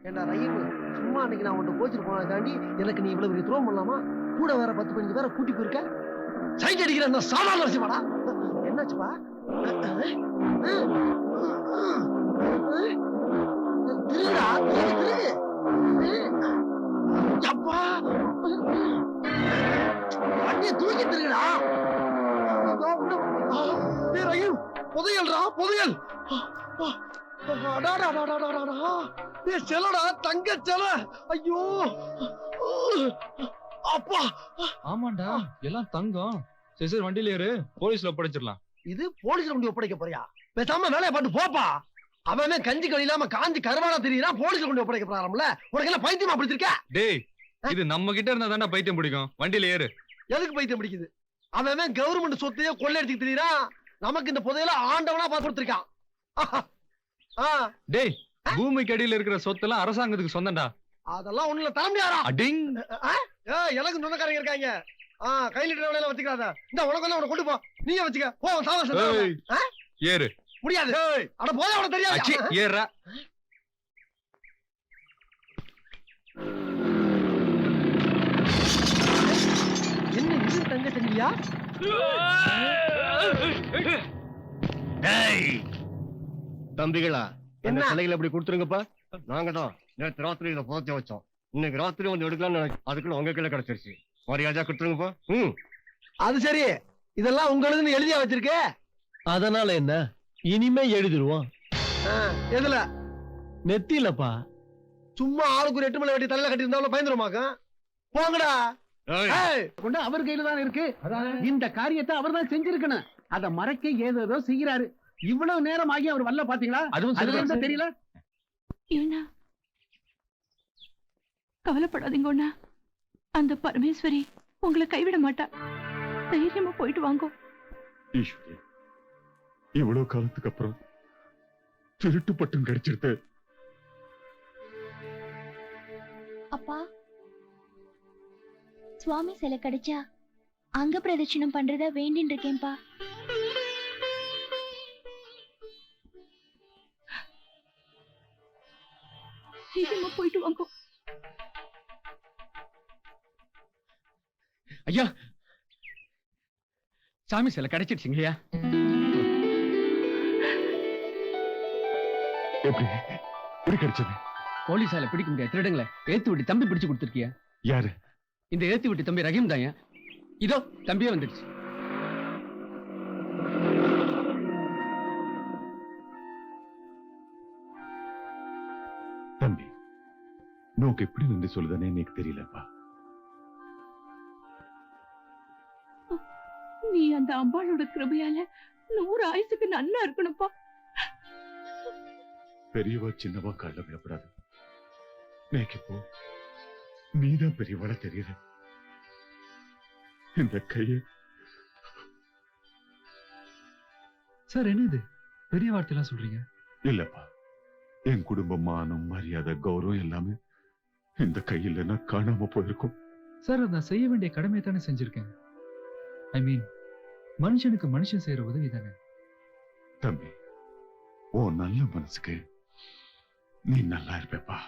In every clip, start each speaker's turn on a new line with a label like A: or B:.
A: ஏண்டா ரஹீம், சும்மா அன்னைக்கு நான் உன்னை கோச்சிட்டு போனதாண்டி எனக்கு நீ இவ்வளவு பெரிய துரோகம் பண்ணலாமா? கூட வேற 10-15 பேரை கூட்டி போயிருக்க. சைட் அடிக்கிற என்ன சாதாரண விஷயமாடா? என்னாச்சுப்பா? திருடா, திரு. அப்பா, வண்டியை தூக்கி திருடா. ரஹீம், புதையல்டா, புதையல். செலடா, தங்க செல. ஐயோ அப்பா.
B: ஆமாண்டா, எல்லாம் தங்கம். சரி சரி, வண்டியில ஏறு, போலீஸ்ல ஒப்படைச்சிடலாம்.
A: இது போலீஸ்ல வண்டி ஒப்படைக்க போறியா? பேசாம வேலையை பார்த்து போப்பா. அவன் கஞ்சி கழி இல்லாம காஞ்சி கருவாடா தெரியுறா, போலீஸ்ல கொண்டு ஒப்படைக்க போறாருல. உனக்கு எல்லாம் பைத்தியமா பிடிச்சிருக்க?
B: டேய், இது நம்ம கிட்ட இருந்தா தானே பைத்தியம் பிடிக்கும். வண்டியில ஏறு.
A: எதுக்கு பைத்தியம் பிடிக்குது? அவன் கவர்மெண்ட் சொத்தையே கொள்ளையடிச்சு தெரியுறான். நமக்கு இந்த புதையல ஆண்டவனா பார்த்து கொடுத்திருக்கான்.
B: டேய், பூமிக்கு அடியில இருக்கிற சொத்தெல்லாம் அரசாங்கத்துக்கு சொந்தம்டா.
A: அதெல்லாம் ஒண்ணுல தரம்பியாரா?
B: அடிங்.
A: எனக்கு சொந்தக்காரங்க இருக்காங்க. கையில வேலையில வச்சுக்காத. இந்த உனக்கு உன கொண்டு போ, நீங்க வச்சுக்க போ. சாவா
B: ஏறு.
A: முடியாது. அட போய் அவன தெரியாது.
B: ஏறா.
A: என்ன இது தங்க தண்ணியா?
C: தம்பிகளா,
A: என்ன
C: சிலைகளை அப்படி கொடுத்துருங்கப்பா. நாங்க தான் நேற்று ராத்திரியில புதைச்சி வச்சோம். இன்னைக்கு ராத்திரி வந்து எடுக்கலாம்னு அதுக்குள்ள உங்க கையில கிடைச்சிருச்சு. மரியாதையா கொடுத்துருங்கப்பா.
A: அது சரி, இதெல்லாம் உங்களுக்கு எழுதியா வச்சிருக்க?
C: அதனால என்ன, இனிமே எழுதிருவோம்.
A: எதுல?
C: நெத்திலப்பா.
A: சும்மா ஆளுக்கு ஒரு 8 மணி வெட்டி தலையில கட்டி இருந்தாலும் பயந்துருமாக்க. போங்கடா.
D: கொண்டு அவர் கையில தான் இருக்கு. இந்த காரியத்தை அவர் தான் செஞ்சிருக்கணும். அத மறைக்க ஏதோ செய்யறாரு. இவ்வளவு நேரம் ஆகி அவர் வரல, பாத்தீங்களா? அதுவும் தெரியல.
E: ஏன்னா கவலைப்படாதீங்க அண்ணா, அந்த பரமேஸ்வரி உங்களை கைவிட மாட்டா. தைரியமா போயிட்டு வாங்கோ.
F: ஈஸ்வரி, இவ்வளவு காலத்துக்கு அப்புறம் திருட்டு பட்டம் கிடைச்சிருது.
G: அப்பா, சுவாமி சிலை கிடைச்சா அங்க பிரதட்சணம் பண்றத வேண்டின்னு இருக்கேன்பா.
E: சீக்கிரமா போயிட்டு வாங்கோ.
D: ஐயா, சாமி சிலை கிடைச்சிருச்சுங்கய்யா.
F: எப்படி கிடைச்சது?
D: போலீஸால பிடிக்க முடியாது திருடங்களை ஏத்து விட்டு தம்பி பிடிச்சு கொடுத்துருக்கியா?
F: யாரு?
D: இந்த ஏத்தி விட்டு தம்பி ரஹீம் தாயா. இதோ தம்பியே வந்துடுச்சு.
F: தம்பி, நோக்கு எப்படி வந்து சொல்லுதானே எனக்கு தெரியலப்பா.
E: நீ அந்த அம்பாளோட கிருபையால 100 ஆயுசுக்கு நல்லா இருக்கணும்ப்பா.
F: பெரியவா சின்னவா கால விடப்படாது. நேக்கு இப்போ நீதான் பெரியவாளா தெரியுது. இந்த கைய
B: சார், என்னது பெரிய வார்த்தையெல்லாம் சொல்றீங்க?
F: இல்லப்பா, என் குடும்ப மானம், மரியாதை, கௌரவம் எல்லாமே இந்த கையில நான் காணாம போயிருக்கும்.
B: சார், நான் செய்ய வேண்டிய கடமை தானே செஞ்சிருக்கேன். ஐ மீன், மனுஷனுக்கு மனுஷன் செய்யற உதவி தானே.
F: தம்பி, ஓ நல்ல மனசுக்கு நீ நல்லா இருப்பேப்பா.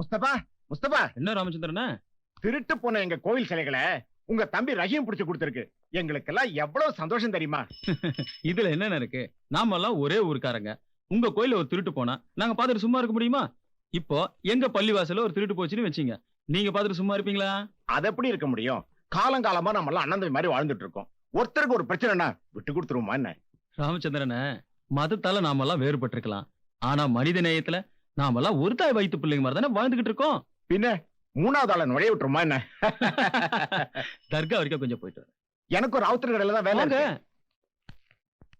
C: முஸ்தபா, முஸ்தபா.
B: என்ன ராமச்சந்திரனா?
C: திருட்டு போன எங்க கோவில் சிலைகளை உங்க தம்பி ரஹீம் பிடிச்சு கொடுத்திருக்கு. எங்களுக்கெல்லாம் எவ்வளவு சந்தோஷம் தெரியுமா?
H: இதுல என்ன இருக்கு? நாம எல்லாம் ஒரே ஊருக்காரங்க. உங்க கோயில ஒரு திருட்டு போனா நாங்க பாத்துட்டு சும்மா இருக்க முடியுமா? இப்போ எங்க பள்ளிவாசல ஒரு திருட்டு போச்சுன்னு வச்சீங்க, நீங்க பாத்துட்டு சும்மா இருப்பீங்களா?
C: அது எப்படி இருக்க முடியும்? காலங்காலமா நம்ம எல்லாம் அண்ணன் தம்பி மாதிரி வாழ்ந்துட்டு இருக்கோம். ஒருத்தருக்கு ஒரு பிரச்சனைனா விட்டு கொடுத்துருவோமா என்ன?
H: ராமச்சந்திரன, மதத்தால நாம எல்லாம் வேறுபட்டிருக்கலாம், ஆனா மனித நேயத்துல நாம எல்லாம் ஒரு தாய் வயிற்று பிள்ளைங்க மாதிரி தானே வாழ்ந்துகிட்டு இருக்கோம்.
C: பின்ன 3வது ஆளை நுழைய விட்டுருமா என்ன?
H: தர்கா வரைக்கும் கொஞ்சம் போயிட்டு
C: எனக்கு ஒரு ராவுத்தர் கடையில தான் வேலை இருக்கு.